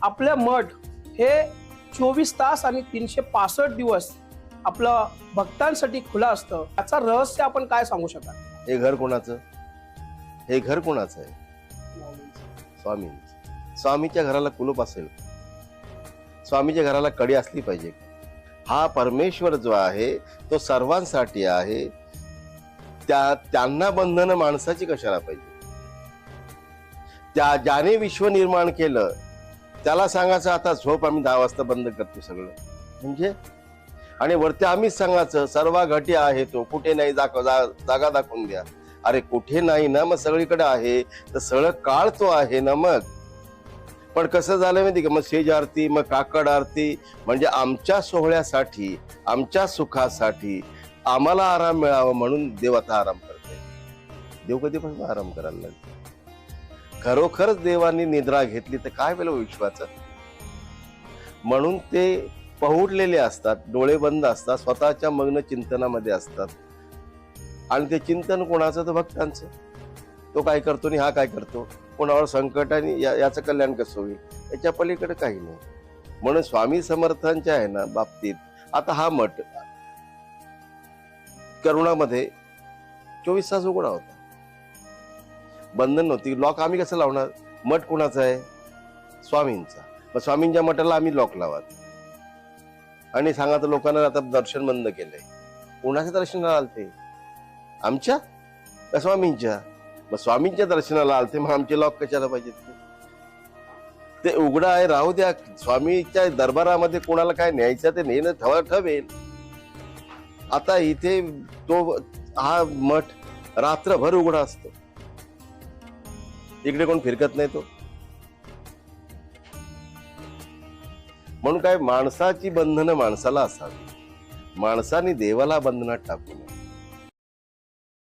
आपल्या मठ हे 24 तास आणि 365 दिवस आपलं भक्तांसाठी खुलं असतं. याचं रहस्य आपण काय सांगू शकाल? हे घर कोणाचं? हे घर कोणाचं आहे? स्वामींचं. स्वामीच्या घराला कुलूप असेल, स्वामीच्या घराला कडी असली पाहिजे. हा परमेश्वर जो आहे तो सर्वांसाठी आहे. त्यांना बंधनं माणसाची कशाला पाहिजे? ज्याने विश्व निर्माण केलं त्याला सांगायचं आता झोप, आम्ही 10 वाजता बंद करतो सगळं म्हणजे. आणि वरती आम्हीच सांगायचं सर्व घटी आहे तो, कुठे नाही जागा दाखवून द्या. अरे कुठे नाही ना, मग सगळीकडे आहे तर सगळं काळ तो आहे ना. मग पण कसं झालं माहिती का, मग सेज आरती, मग काकड आरती, म्हणजे आमच्या सोहळ्यासाठी, आमच्या सुखासाठी, आम्हाला आराम मिळावा म्हणून देव आता आराम करते. देव कधीपासून आराम करायला लागले? खरोखरच देवानी निद्रा घेतली तर काय वेळ विश्वाचं. म्हणून ते पहुडलेले असतात, डोळे बंद असतात, स्वतःच्या मग्न चिंतनामध्ये असतात. आणि ते चिंतन कोणाचं? तर भक्तांचं. तो काय करतो आणि हा काय करतो, कोणावर संकट आणि याचं कल्याण कसं होईल, याच्या पलीकडे काही नाही. म्हणून स्वामी समर्थांच्या आहे ना बाबतीत, आता हा मठ करुणामध्ये 24 तास उघडा होता, बंधन नव्हती. लॉक आम्ही कसं लावणार? मठ कोणाचा आहे? स्वामींचा. मग स्वामींच्या मठाला आम्ही लॉक लावत आणि सांगा तर लोकांना आता दर्शन बंद केलंय. कोणाच्या दर्शनाला आलते? आमच्या का स्वामींच्या? मग स्वामींच्या दर्शनाला आलते, मग आमचे लॉक कशाला पाहिजेत? ते उघडा आहे, राहू द्या. स्वामीच्या दरबारामध्ये कोणाला काय न्यायचं ते नेणं ठवेल. आता इथे तो हा मठ रात्रभर उघडा असतो, इकडे कोण फिरकत नाही तो. म्हणून काय, माणसाची बंधनं माणसाला असावी, माणसाने देवाला बंधनात टाकू नये.